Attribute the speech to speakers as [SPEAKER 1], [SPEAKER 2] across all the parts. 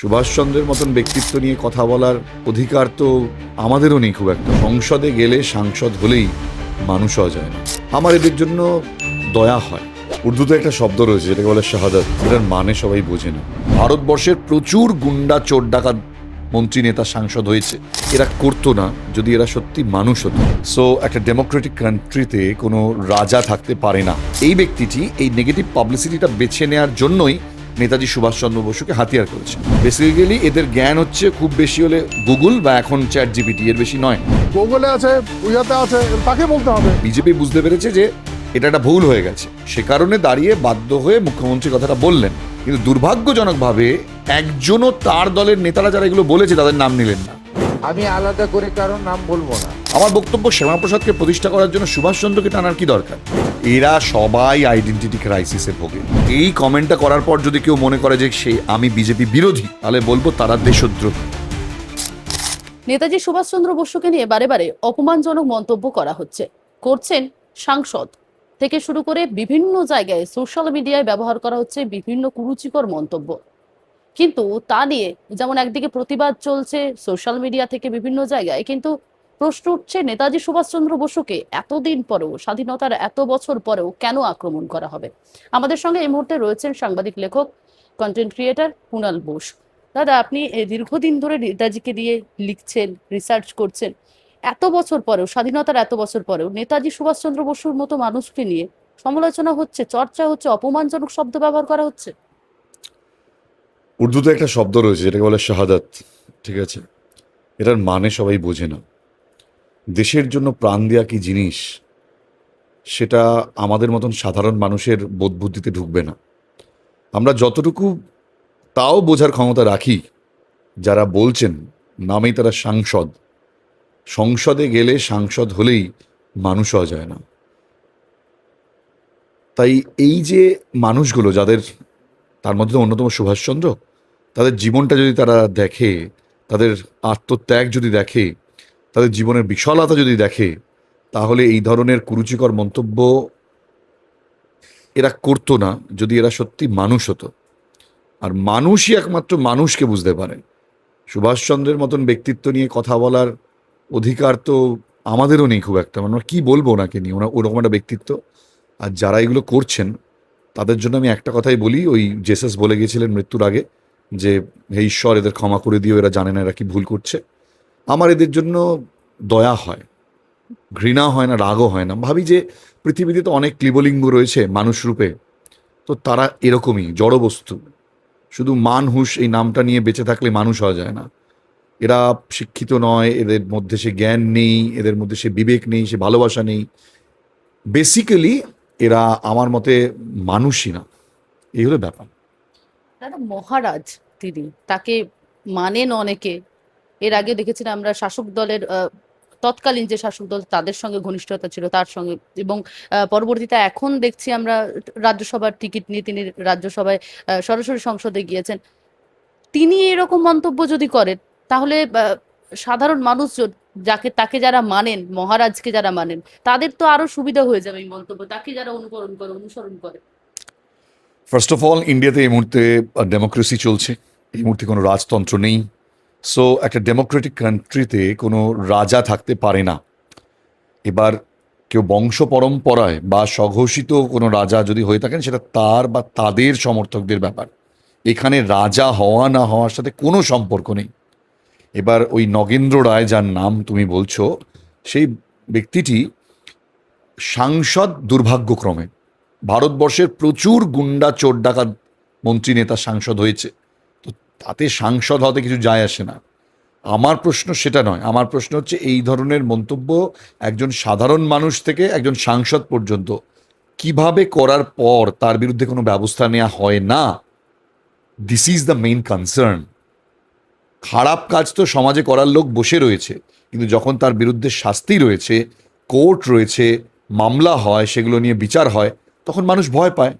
[SPEAKER 1] সুভাষচন্দ্রের মতন ব্যক্তিত্ব নিয়ে কথা বলার অধিকার তো আমাদেরও নেই খুব একটা। সংসদে গেলে সাংসদ হলেই মানুষ হওয়া যায় না। আমার এদের জন্য দয়া হয়। উর্দুতে একটা শব্দ রয়েছে যেটাকে বলে শাহাদাত, এটার মানে সবাই বোঝে না। ভারতবর্ষের প্রচুর গুন্ডা চোর ডাকাত মন্ত্রী নেতা সাংসদ হয়েছে, এরা করতো না যদি এরা সত্যি মানুষ হতো। সো একটা ডেমোক্রেটিক কান্ট্রিতে কোনো রাজা থাকতে পারে না। এই ব্যক্তিটি এই নেগেটিভ পাবলিসিটিটা বেছে নেওয়ার জন্যই নেতাজি সুভাষচন্দ্র বসুকে হাতিয়ার করেছে। বেসিক্যালি এদের জ্ঞান হচ্ছে খুব বেশি হলে গুগল বা এখন চ্যাট জিপিটি, এর বেশি নয়।
[SPEAKER 2] গুগলে আছে, বুঝাতে আছে, তাকে বলতে হবে।
[SPEAKER 1] বিজেপি বুঝতে পেরেছে যে এটা একটা ভুল হয়ে গেছে, সে কারণে দাঁড়িয়ে বাধ্য হয়ে মুখ্যমন্ত্রী কথাটা বললেন। কিন্তু দুর্ভাগ্যজনকভাবে একজনও তার দলের নেতারা যারা এগুলো বলেছে তাদের নাম নিলেন না।
[SPEAKER 3] আমি আলাদা করে কারোর নাম বলবো না।
[SPEAKER 1] আমার বক্তব্য, শ্যামাপ্রসাদকে প্রতিষ্ঠা করার জন্য সুভাষচন্দ্রকে টানার কি দরকার? এরা সবাই আইডেন্টিটি ক্রাইসিসে ভোগে। এই কমেন্টটা করার পর যদি কেউ মনে করে যে সে আমি বিজেপি বিরোধী, তাহলে বলবো তারা দেশদ্রোহী।
[SPEAKER 4] নেতাজি সুভাষচন্দ্র বসুকে নিয়ে বারে বারে অপমানজনক মন্তব্য করা হচ্ছে, করছেন সাংসদ থেকে শুরু করে বিভিন্ন জায়গায় সোশ্যাল মিডিয়ায় ব্যবহার করা হচ্ছে বিভিন্ন কুরুচিকর মন্তব্য। কিন্তু তা নিয়ে যেমন একদিকে প্রতিবাদ চলছে সোশ্যাল মিডিয়া থেকে বিভিন্ন জায়গায়, কিন্তু প্রশ্ন উঠছে নেতাজি সুভাষচন্দ্র বসুকে এতদিন পরেও, স্বাধীনতার এত বছর পরেও কেন আক্রমণ করা হবে? আমাদের সঙ্গে এই মুহূর্তে রয়েছেন সাংবাদিক, লেখক, কন্টেন্ট ক্রিয়েটর কুণাল বোস। দাদা, আপনি দীর্ঘদিন ধরে নেতাজিকে নিয়ে লিখছেন, রিসার্চ করছেন। এত বছর পরেও, স্বাধীনতার এত বছর পরেও নেতাজি সুভাষচন্দ্র বসুর মতো মানুষকে নিয়ে সমালোচনা হচ্ছে, চর্চা হচ্ছে, অপমানজনক শব্দ ব্যবহার করা হচ্ছে।
[SPEAKER 1] উর্দুতে একটা শব্দ রয়েছে যেটাকে বলে শাহাদাত, ঠিক আছে? এটার মানে সবাই বোঝে না। দেশের জন্য প্রাণ দেয়া কি জিনিস সেটা আমাদের মতন সাধারণ মানুষের বোধ বুদ্ধিতে ঢুকবে না। আমরা যতটুকু তাও বোঝার ক্ষমতা রাখি, যারা বলছেন নামেই তারা সাংসদ, সংসদে গেলে সাংসদ হলেই মানুষ হওয়া যায় না। তাই এই যে মানুষগুলো, যাদের তার মধ্যে অন্যতম সুভাষচন্দ্র, তাদের জীবনটা যদি তারা দেখে, তাদের আত্মত্যাগ যদি দেখে, তাদের জীবনের বিশালতা যদি দেখে, তাহলে এই ধরনের কুরুচিকর মন্তব্য এরা করতো না যদি এরা সত্যি মানুষ হতো। আর মানুষই একমাত্র মানুষকে বুঝতে পারে। সুভাষচন্দ্রের মতন ব্যক্তিত্ব নিয়ে কথা বলার অধিকার তো আমাদেরও নেই খুব একটা। মানে কি বলবো ওনাকে নিয়ে, ওরকম একটা ব্যক্তিত্ব। আর যারা এগুলো করছেন তাদের জন্য আমি একটা কথাই বলি, ওই জেসাস বলে গিয়েছিলেন মৃত্যুর আগে যে হে ঈশ্বর, এদের ক্ষমা করে দিও, এরা জানে না এরা কি ভুল করছে। আমার এদের জন্য দয়া হয়, ঘৃণা হয় না, রাগও হয় না। ভাবি যে পৃথিবীতে তো অনেক ক্লিবলিঙ্গ রয়েছে মানুষ রূপে, তো তারা এরকমই জড়বস্তু। শুধু মান হুঁশ এই নামটা নিয়ে বেঁচে থাকলে মানুষ হওয়া যায় না। এরা শিক্ষিত নয়, এদের মধ্যে সে জ্ঞান নেই, এদের মধ্যে সে বিবেক নেই, সে ভালোবাসা নেই। বেসিক্যালি এরা আমার মতে মানুষই না। এই হলো ব্যাপার।
[SPEAKER 4] দাদা, মহারাজ তিনি, তাকে মানেন অনেকে। এর আগে দেখেছিলাম আমরা শাসক দলের তৎকালীন যে শাসক দল, তাদের সঙ্গে ঘনিষ্ঠতা ছিল তার সঙ্গে, এবং পরবর্তীতে এখন দেখছি আমরা রাজ্যসভার টিকিট নিয়ে তিনি রাজ্যসভায় সরাসরি সংসদে গিয়েছেন। তিনি এরকম মন্তব্য যদি করেন, তাহলে সাধারণ মানুষ যাকে তাকে যারা মানেন, মহারাজকে যারা মানেন, তাদের তো আরো সুবিধা হয়ে যাবে এই মন্তব্য, তাকে যারা অনুসরণ করে।
[SPEAKER 1] ফার্স্ট অফ অল, ইন্ডিয়াতে এই মুহূর্তে ডেমোক্রেসি চলছে, এই মুহূর্তে কোনো রাজতন্ত্র নেই। সো একটা ডেমোক্রেটিক কান্ট্রিতে কোনো রাজা থাকতে পারে না। এবার কেউ বংশ পরম্পরায় বা স্বঘোষিত কোনো রাজা যদি হয়ে থাকেন, সেটা তার বা তাদের সমর্থকদের ব্যাপার। এখানে রাজা হওয়া না হওয়ার সাথে কোনো সম্পর্ক নেই। এবার ওই নগেন্দ্র রায়, যার নাম তুমি বলছো, সেই ব্যক্তিটি সাংসদ দুর্ভাগ্যক্রমে। ভারতবর্ষের প্রচুর গুন্ডা চোর ডাকাত মন্ত্রী নেতা সাংসদ হয়েছে, তো তাতে সাংসদ হতে কিছু যায় আসে না। আমার প্রশ্ন সেটা নয়। আমার প্রশ্ন হচ্ছে এই ধরনের মন্তব্য একজন সাধারণ মানুষ থেকে একজন সাংসদ পর্যন্ত কিভাবে করার পর তার বিরুদ্ধে কোনো ব্যবস্থা নেওয়া হয় না। This is the main concern. খারাপ কাজ তো সমাজে করার লোক বসে রয়েছে, কিন্তু যখন তার বিরুদ্ধে শাস্তি রয়েছে, কোর্ট রয়েছে, মামলা হয়, সেগুলো নিয়ে বিচার হয়, তখন মানুষ ভয় পায়।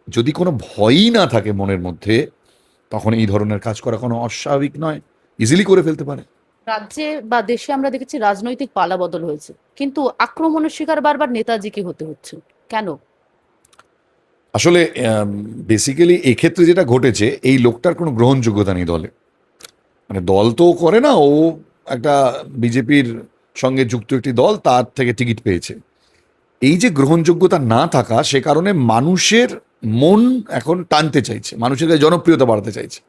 [SPEAKER 1] যদি কোনো ভয়ই না থাকে মনের মধ্যে, তখন এই ধরনের কাজ করা কোনো অস্বাভাবিক নয়, ইজিলি করে ফেলতে পারে।
[SPEAKER 4] রাজ্যে বা দেশে আমরা দেখেছি রাজনৈতিক পালাবদল হয়েছে, কিন্তু আক্রমণের শিকার বারবার নেতাজিকে হতে হচ্ছে কেন?
[SPEAKER 1] আসলে বেসিক্যালি এক্ষেত্রে যেটা ঘটেছে, এই লোকটার কোনো গ্রহণযোগ্যতা নেই দলে। মানে দল তো করে না, ও একটা বিজেপির সঙ্গে যুক্ত একটি দল, তার থেকে টিকিট পেয়েছে। এই যে গ্রহণযোগ্যতা না থাকা, সে কারণে মানুষের মন এখন টানতে চাইছে, মানুষের কাছে জনপ্রিয়তা বাড়াতে চাইছে।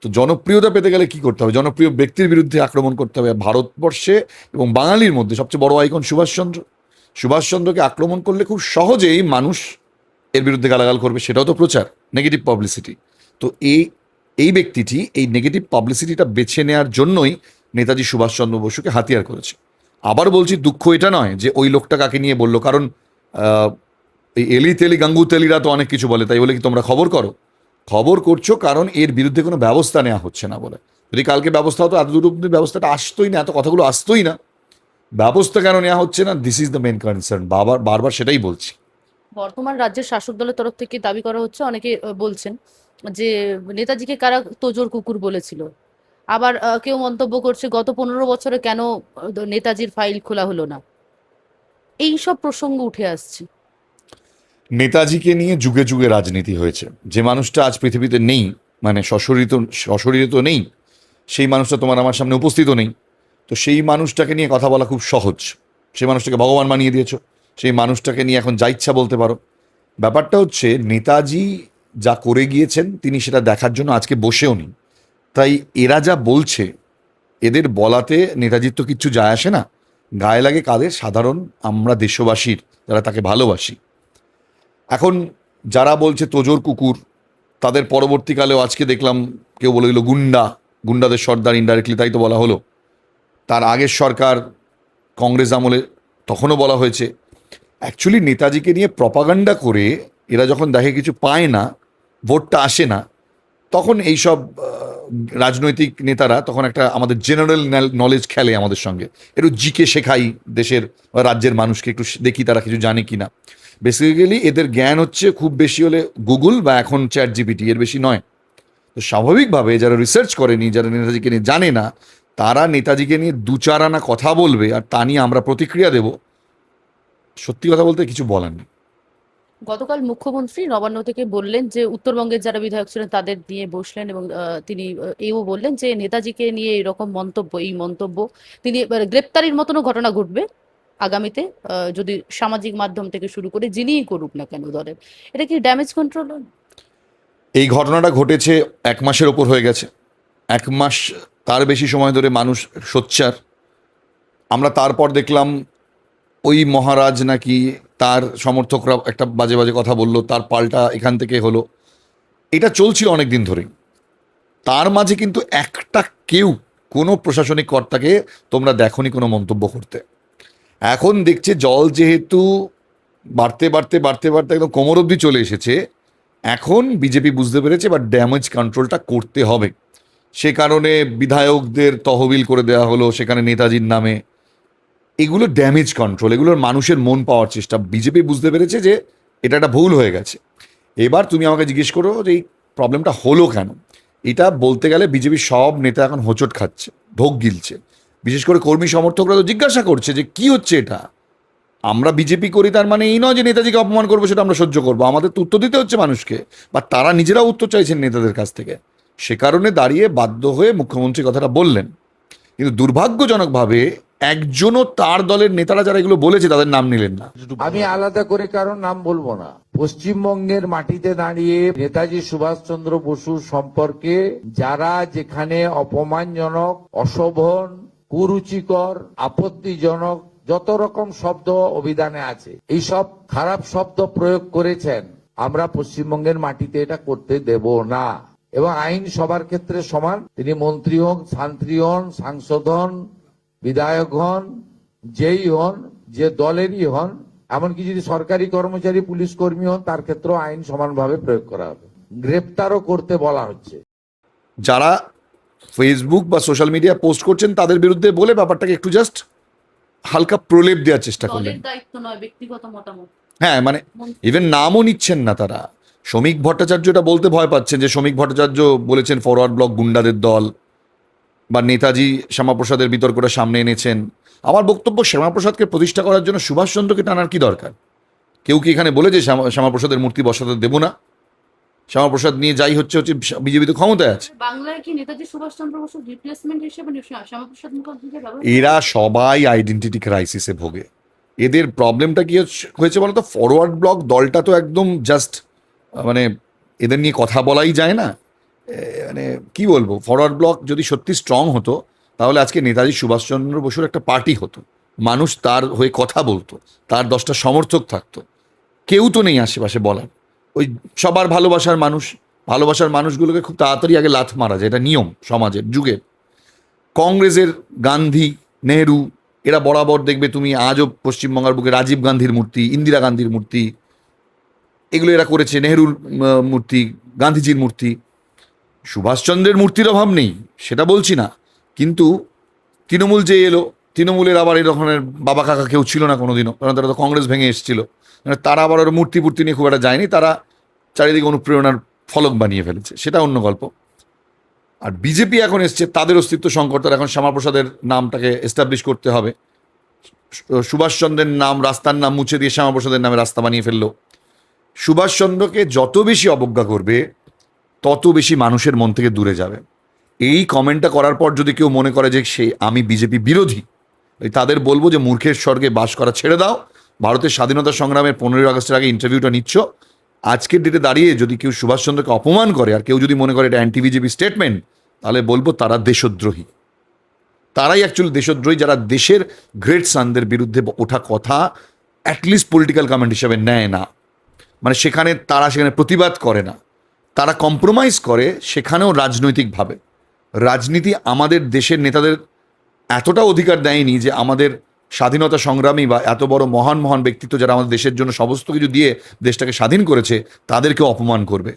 [SPEAKER 1] তো জনপ্রিয়তা পেতে গেলে কি করতে হবে? জনপ্রিয় ব্যক্তির বিরুদ্ধে আক্রমণ করতে হবে। ভারতবর্ষে এবং বাঙালির মধ্যে সবচেয়ে বড় আইকন সুভাষচন্দ্র। সুভাষচন্দ্রকে আক্রমণ করলে খুব সহজেই মানুষ এর বিরুদ্ধে গালাগাল করবে, সেটাও তো প্রচার, নেগেটিভ পাবলিসিটি। তো এই ব্যক্তিটি এই নেগেটিভ পাবলিসিটিটা বেছে নেওয়ার জন্যই নেতাজি সুভাষচন্দ্র বসুকে হাতিয়ার করেছে। আবার বলছি, দুঃখ এটা নয় যে ওই লোকটা কাকে নিয়ে বললো, কারণ এই এলি তেলি গাঙ্গু তেলিরা তো অনেক কিছু বলে, তাই বলে কি তোমরা খবর করো? খবর করছো কারণ এর বিরুদ্ধে কোনো ব্যবস্থা নেওয়া হচ্ছে না বলে। যদি কালকে ব্যবস্থা হতো, এত দূর অব্দি ব্যবস্থাটা আসতোই না, এত কথাগুলো আসতোই না। ব্যবস্থা কেন নেওয়া হচ্ছে না? This is the main concern. বারবার সেটাই বলছি।
[SPEAKER 4] বর্তমান রাজ্যের শাসক দলের তরফ থেকে দাবি করা হচ্ছে, অনেকে বলছেন যে নেতাজিকে কারা তোজোর কুকুর বলেছিল। আবার কেউ মন্তব্য করছে গত 15 বছরে কেন নেতাজির ফাইল খোলা হলো না। এই সব প্রসঙ্গ উঠে আসছে।
[SPEAKER 1] নেতাজিকে নিয়ে যুগে যুগে রাজনীতি হয়েছে। যে মানুষটা আজ পৃথিবীতে নেই, মানে সশরীরে তো নেই, সেই মানুষটা তোমার আমার সামনে উপস্থিত নেই। তো সেই মানুষটাকে নিয়ে কথা বলা খুব সহজ। সেই মানুষটাকে ভগবান বানিয়ে দিয়েছো, সেই মানুষটাকে নিয়ে এখন যা ইচ্ছা বলতে পারো। ব্যাপারটা হচ্ছে, নেতাজি যা করে গিয়েছেন, তিনি সেটা দেখার জন্য আজকে বসেও নেই। তাই এরা যা বলছে, এদের বলাতে নেতাজির তো কিচ্ছু যায় আসে না। গায়ে লাগে কাদের? সাধারণ আমরা দেশবাসীর, যারা তাকে ভালোবাসি। এখন যারা বলছে তোজোর কুকুর, তাদের পরবর্তীকালেও আজকে দেখলাম কেউ বলে দিল গুন্ডাদের সর্দার, ইনডাইরেক্টলি তাই তো বলা হলো। তার আগের সরকার কংগ্রেস আমলে তখনও বলা হয়েছে। অ্যাকচুয়ালি নেতাজিকে নিয়ে প্রপাগান্ডা করে এরা যখন দেখে কিছু পায় না, ভোটটা আসে না, তখন এইসব রাজনৈতিক নেতারা তখন একটা আমাদের জেনারেল নলেজ খেলে আমাদের সঙ্গে, একটু জিকে শেখাই দেশের বা রাজ্যের মানুষকে, একটু দেখি তারা কিছু জানে কিনা। বেসিক্যালি এদের জ্ঞান হচ্ছে খুব বেশি হলে গুগল বা এখন চ্যাট জিপিটি, এর বেশি নয়। তো স্বাভাবিকভাবে যারা রিসার্চ করেনি, যারা নেতাজিকে নিয়ে জানে না, তারা নেতাজিকে নিয়ে দু চার আনা কথা বলবে, আর তা নিয়ে আমরা প্রতিক্রিয়া দেব। সত্যি কথা বলতে কিছু বলার নেই।
[SPEAKER 4] গতকাল মুখ্যমন্ত্রী নবান্ন থেকে বললেন যে উত্তরবঙ্গের যারা বিধায়ক ছিলেন তাদের নিয়ে বসলেন, এবং তিনি এও বললেন যে নেতাজিকে নিয়ে এরকম মন্তব্য তিনি গ্রেপ্তারির মতনও ঘটনা ঘটবে আগামীতে, যদি সামাজিক মাধ্যম থেকে শুরু করে যিনিই করুক না কেন দলের। এটা কি ড্যামেজ কন্ট্রোল?
[SPEAKER 1] এই ঘটনাটা ঘটেছে 1 মাসের ওপর হয়ে গেছে। 1 মাস, তার বেশি সময় ধরে মানুষ সোচ্চার। আমরা তারপর দেখলাম ওই মহারাজ নাকি তার সমর্থকরা একটা বাজে বাজে কথা বললো, তার পাল্টা এখান থেকে হলো। এটা চলছিল অনেক দিন ধরেই। তার মাঝে কিন্তু একটা কেউ, কোনো প্রশাসনিক কর্তাকে তোমরা দেখোনি কোনো মন্তব্য করতে। এখন দেখছে জল যেহেতু বাড়তে বাড়তে বাড়তে বাড়তে একদম কোমর অবধি চলে এসেছে, এখন বিজেপি বুঝতে পেরেছে বা ড্যামেজ কন্ট্রোলটা করতে হবে। সে কারণে বিধায়কদের তহবিল করে দেওয়া হলো সেখানে নেতাজির নামে। এগুলো ড্যামেজ কন্ট্রোল, এগুলোর মানুষের মন পাওয়ার চেষ্টা। বিজেপি বুঝতে পেরেছে যে এটা একটা ভুল হয়ে গেছে। এবার তুমি আমাকে জিজ্ঞেস করো যে এই প্রবলেমটা হলো কেন। এটা বলতে গেলে বিজেপির সব নেতা এখন হোঁচট খাচ্ছে, ঢোক গিলছে। বিশেষ করে কর্মী সমর্থকরা তো জিজ্ঞাসা করছে যে কি হচ্ছে এটা। আমরা বিজেপি করি তার মানে এই নয় যে নেতাজিকে অপমান করবো সেটা আমরা সহ্য করবো। আমাদের তো উত্তর দিতে হচ্ছে মানুষকে, বা তারা নিজেরাও উত্তর চাইছেন নেতাদের কাছ থেকে। সে কারণে দাঁড়িয়ে বাধ্য হয়ে মুখ্যমন্ত্রী কথাটা বললেন। কিন্তু দুর্ভাগ্যজনকভাবে একজনও তার দলের নেতারা যারা এগুলো বলেছে তাদের নাম নিলেন না।
[SPEAKER 3] আমি আলাদা করে কারোর নাম বলবো না। পশ্চিমবঙ্গের মাটিতে দাঁড়িয়ে নেতাজি সুভাষচন্দ্র বসু সম্পর্কে যারা যেখানে অপমানজনক, অশোভন, কুরুচিকর, আপত্তিজনক যত রকম শব্দ অভিধানে আছে, এই সব খারাপ শব্দ প্রয়োগ করেছেন, আমরা পশ্চিমবঙ্গের মাটিতে এটা করতে দেব না। এবং আইন সবার ক্ষেত্রে সমান। তিনি মন্ত্রী হন, শান্ত্রী হন, সাংসদ হন, বিধায়ক হন, যেই হন, যে দলেরই হন, এমনকি যদি সরকারি কর্মচারী, পুলিশ কর্মী হন, তার ক্ষেত্রেও আইন সমানভাবে প্রয়োগ করা হবে। গ্রেপ্তারও করতে বলা হচ্ছে।
[SPEAKER 1] যারা ফেসবুক বা সোশ্যাল মিডিয়া পোস্ট করছেন তাদের বিরুদ্ধে বলে ব্যাপারটাকে একটু জাস্ট হালকা প্রলেপ দেওয়ার চেষ্টা করলেন।
[SPEAKER 4] দলের দায়িত্ব নয়, ব্যক্তিগত মতামত।
[SPEAKER 1] হ্যাঁ, মানে ইভেন নামও নিচ্ছেন না তারা। শ্রমিক ভট্টাচার্য এটা বলতে ভয় পাচ্ছেন যে শ্রমিক ভট্টাচার্য বলেছেন ফরওয়ার্ড ব্লক গুন্ডাদের দল, বা নেতাজি শ্যামাপ্রসাদের বিতর্কটা সামনে এনেছেন। আমার বক্তব্য, শ্যামাপ্রসাদকে প্রতিষ্ঠা করার জন্য সুভাষচন্দ্রকে টানার কি দরকার? কেউ কি এখানে বলেছে শ্যামাপ্রসাদের মূর্তি বসাতে দেবো না? শ্যামাপ্রসাদ নিয়ে যাই হচ্ছে বিজেপি তো ক্ষমতায় আছে।
[SPEAKER 4] বাংলায় কি নেতাজি সুভাষচন্দ্র বসুর রিপ্লেসমেন্ট হিসেবে শ্যামাপ্রসাদ মুখার্জিকে ব্যবহার
[SPEAKER 1] এরা সবাই আইডেন্টিটি ক্রাইসিসে ভোগে। এদের প্রবলেমটা কি হয়েছে বলতো, ফরওয়ার্ড ব্লক দলটা তো একদম জাস্ট মানে এদের নিয়ে কথা বলাই যায় না। মানে কি বলবো, ফরওয়ার্ড ব্লক যদি সত্যি স্ট্রং হতো তাহলে আজকে নেতাজি সুভাষচন্দ্র বসুর একটা পার্টি হতো, মানুষ তার হয়ে কথা বলতো, তার 10টা সমর্থক থাকতো। কেউ তো নেই আশেপাশে বলার। ওই সবার ভালোবাসার মানুষগুলোকে খুব তাড়াতাড়ি আগে লাথ মারা যায়, এটা নিয়ম সমাজের যুগের। কংগ্রেসের গান্ধী, নেহেরু, এরা বরাবর দেখবে তুমি আজও পশ্চিমবঙ্গের বুকে রাজীব গান্ধীর মূর্তি, ইন্দিরা গান্ধীর মূর্তি, এগুলো এরা করেছে, নেহেরুর মূর্তি, গান্ধীজির মূর্তি। সুভাষচন্দ্রের মূর্তির অভাব নেই, সেটা বলছি না, কিন্তু তৃণমূল যে এলো, তৃণমূলের আবার এই ধরনের বাবা কাকা কেউ ছিল না কোনোদিনও, কারণ তারা তো কংগ্রেস ভেঙে এসেছিল। মানে তারা আবার ওর মূর্তি নিয়ে খুব একটা যায়নি, তারা চারিদিকে অনুপ্রেরণার ফলক বানিয়ে ফেলেছে, সেটা অন্য গল্প। আর বিজেপি এখন এসছে, তাদের অস্তিত্ব সংকট, তার এখন শ্যামাপ্রসাদের নামটাকে এস্টাবলিশ করতে হবে। সুভাষচন্দ্রের নাম, রাস্তার নাম মুছে দিয়ে শ্যামাপ্রসাদের নামে রাস্তা বানিয়ে ফেললো। সুভাষচন্দ্রকে যত বেশি অবজ্ঞা করবে তত বেশি মানুষের মন থেকে দূরে যাবে। এই কমেন্টটা করার পর যদি কেউ মনে করে যে আমি বিজেপি বিরোধী, তাদের বলবো যে মূর্খের স্বর্গে বাস করা ছেড়ে দাও। ভারতের স্বাধীনতা সংগ্রামের 15ই আগস্টের আগে ইন্টারভিউটা নিচ্ছ, আজকের ডেটে দাঁড়িয়ে যদি কেউ সুভাষচন্দ্রকে অপমান করে আর কেউ যদি মনে করে এটা অ্যান্টি বিজেপি স্টেটমেন্ট, তাহলে বলবো তারা দেশদ্রোহী। তারাই অ্যাকচুয়ালি দেশদ্রোহী, যারা দেশের গ্রেট সানদের বিরুদ্ধে ওঠা কথা অ্যাটলিস্ট পলিটিক্যাল কমেন্ট হিসেবে নেয় না। মানে তারা সেখানে প্রতিবাদ করে না, তারা কম্প্রোমাইজ করে সেখানেও রাজনৈতিকভাবে। রাজনীতি আমাদের দেশের নেতাদের এতটা অধিকার দেয়নি যে আমাদের স্বাধীনতা সংগ্রামী বা এত বড় মহান মহান ব্যক্তিত্ব যারা আমাদের দেশের জন্য সমস্ত কিছু দিয়ে দেশটাকে স্বাধীন করেছে তাদেরকেও অপমান করবে,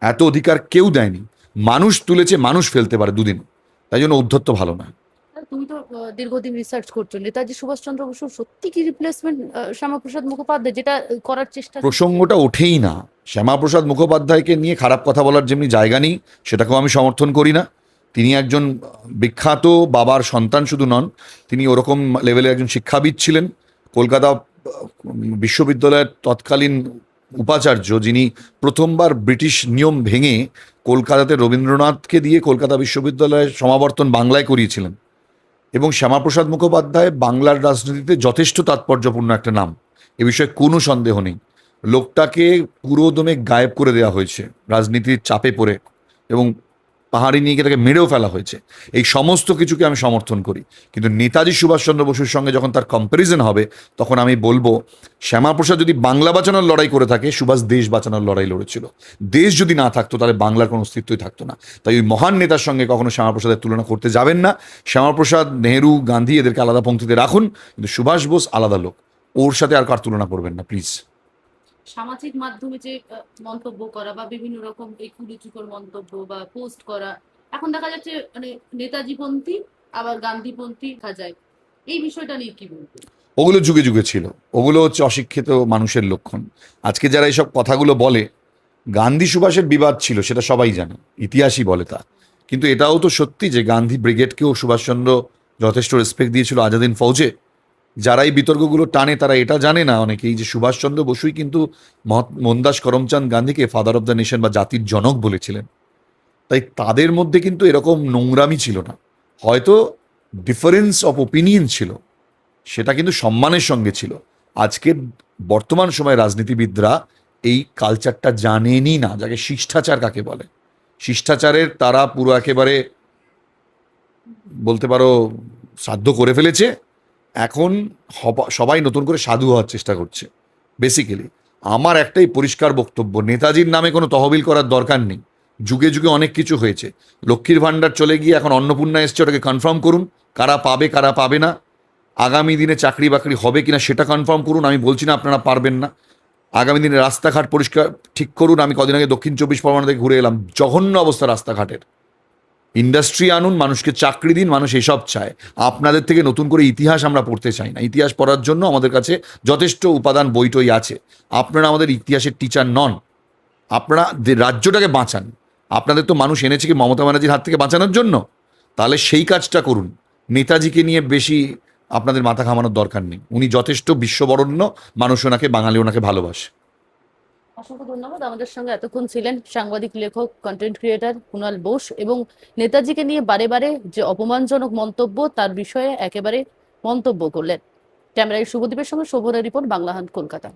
[SPEAKER 1] এত অধিকার কেউ দেয়নি। মানুষ তুলেছে, মানুষ ফেলতে পারে দুদিন, তাই জন্য উদ্ধত্ত ভালো না।
[SPEAKER 4] তুমি তো দীর্ঘদিন রিসার্চ করছো, নেতাজি সুভাষচন্দ্র বসুর সত্যি কি রিপ্লেসমেন্ট শ্যামাপ্রসাদ মুখোপাধ্যায়, যেটা করার চেষ্টা?
[SPEAKER 1] প্রসঙ্গটা ওঠেই না। শ্যামাপ্রসাদ মুখোপাধ্যায়কে নিয়ে খারাপ কথা বলার যেমনি জায়গা নেই, সেটাকেও আমি সমর্থন করি না। তিনি একজন বিখ্যাত বাবার সন্তান শুধু নন, তিনি ওরকম লেভেলের একজন শিক্ষাবিদ ছিলেন। কলকাতা বিশ্ববিদ্যালয়ের তৎকালীন উপাচার্য, যিনি প্রথমবার ব্রিটিশ নিয়ম ভেঙে কলকাতাতে রবীন্দ্রনাথকে দিয়ে কলকাতা বিশ্ববিদ্যালয়ের সমাবর্তন বাংলায় করিয়েছিলেন। এবং শ্যামাপ্রসাদ মুখোপাধ্যায় বাংলার রাজনীতিতে যথেষ্ট তাৎপর্যপূর্ণ একটা নাম, এ বিষয়ে কোনো সন্দেহ নেই। লোকটাকে পুরোদমে গায়েব করে দেওয়া হয়েছে রাজনীতির চাপে পড়ে, এবং পাহাড়ি নিয়ে গিয়ে তাকে মেরেও ফেলা হয়েছে। এই সমস্ত কিছুকে আমি সমর্থন করি, কিন্তু নেতাজি সুভাষচন্দ্র বসুর সঙ্গে যখন তার কম্প্যারিজন হবে তখন আমি বলবো শ্যামাপ্রসাদ যদি বাংলা বাঁচানোর লড়াই করে থাকে, সুভাষ দেশ বাঁচানোর লড়াই লড়েছিল। দেশ যদি না থাকতো তাহলে বাংলার কোনো অস্তিত্বই থাকতো না। তাই ওই মহান নেতার সঙ্গে কখনো শ্যামাপ্রসাদের তুলনা করতে যাবেন না। শ্যামাপ্রসাদ, নেহেরু, গান্ধী এদেরকে আলাদা পংক্তিতে রাখুন, কিন্তু সুভাষ বোস আলাদা লোক, ওর সাথে আর কার তুলনা করবেন না প্লিজ।
[SPEAKER 4] সামাজিক মাধ্যমে যে মন্তব্য করা বা বিভিন্ন রকম এই কুরুচিকর মন্তব্য বা পোস্ট করা, এখন দেখা যাচ্ছে মানে নেতাজিপন্থী আবার গান্ধীপন্থী দেখা যায়, এই বিষয়টা নিয়ে কি বলবো?
[SPEAKER 1] ওগুলো যুগে যুগে ছিল, ওগুলো হচ্ছে অশিক্ষিত মানুষের লক্ষণ। আজকে যারা এইসব কথাগুলো বলে, গান্ধী সুভাষের বিবাদ ছিল সেটা সবাই জানে, ইতিহাসই বলে তা। কিন্তু এটাও তো সত্যি যে গান্ধী ব্রিগেডকেও সুভাষচন্দ্র যথেষ্ট রেসপেক্ট দিয়েছিল আজাদিন ফৌজে। যারা এই বিতর্কগুলো টানে তারা এটা জানে না অনেকেই যে সুভাষচন্দ্র বসুই কিন্তু মোহনদাস করমচাঁদ গান্ধীকে ফাদার অফ দ্য নেশন বা জাতির জনক বলেছিলেন। তাই তাদের মধ্যে কিন্তু এরকম নোংরামি ছিল না, হয়তো ডিফারেন্স অফ ওপিনিয়ন ছিল, সেটা কিন্তু সম্মানের সঙ্গে ছিল। আজকের বর্তমান সময়ে রাজনীতিবিদরা এই কালচারটা জানেনই না, যাকে শিষ্টাচার কাকে বলে। শিষ্টাচারের তারা পুরো একেবারে বলতে পারো শ্রাদ্ধ করে ফেলেছে। এখন সবাই নতুন করে সাধু হওয়ার চেষ্টা করছে। বেসিক্যালি আমার একটাই পরিষ্কার বক্তব্য, নেতাজির নামে কোনো তহবিল করার দরকার নেই। যুগে যুগে অনেক কিছু হয়েছে, লক্ষ্মীর ভাণ্ডার চলে গিয়ে এখন অন্নপূর্ণা এসছে, ওটাকে কনফার্ম করুন কারা পাবে কারা পাবে না। আগামী দিনে চাকরি বাকরি হবে কিনা সেটা কনফার্ম করুন, আমি বলছি না আপনারা পারবেন না। আগামী দিনে রাস্তাঘাট পরিষ্কার ঠিক করুন। আমি কদিন আগে দক্ষিণ 24 পরগনা থেকে ঘুরে এলাম, জঘন্য অবস্থা রাস্তাঘাটের। ইন্ডাস্ট্রি আনুন, মানুষকে চাকরি দিন, মানুষ এসব চায়। আপনাদের থেকে নতুন করে ইতিহাস আমরা পড়তে চাই না। ইতিহাস পড়ার জন্য আমাদের কাছে যথেষ্ট উপাদান বইটই আছে। আপনারা আমাদের ইতিহাসের টিচার নন, আপনারা রাজ্যটাকে বাঁচান। আপনাদের তো মানুষ এনেছে কি মমতা ব্যানার্জির হাত থেকে বাঁচানোর জন্য? তাহলে সেই কাজটা করুন। নেতাজিকে নিয়ে বেশি আপনাদের মাথা ঘামানোর দরকার নেই। উনি যথেষ্ট বিশ্ববরণ্য, মানুষ ওনাকে, বাঙালি ওনাকে ভালোবাসে।
[SPEAKER 4] অসংখ্য ধন্যবাদ। আমাদের সঙ্গে এতক্ষণ ছিলেন সাংবাদিক, লেখক, কন্টেন্ট ক্রিয়েটর কুণাল বোস, এবং নেতাজিকে নিয়ে বারে বারে যে অপমানজনক মন্তব্য তার বিষয়ে একেবারে মন্তব্য করলেন। ক্যামেরায় শুভদীপের সঙ্গে শোভনের রিপোর্ট, বাংলা হান্ট, কলকাতা।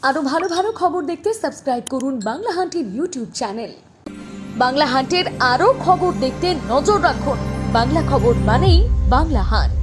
[SPEAKER 5] আরো ভালো ভালো খবর দেখতে সাবস্ক্রাইব করুন বাংলা হান্টের ইউটিউব চ্যানেল। বাংলা হান্টের আরো খবর দেখতে নজর রাখুন। বাংলা খবর মানেই বাংলা হান্ট।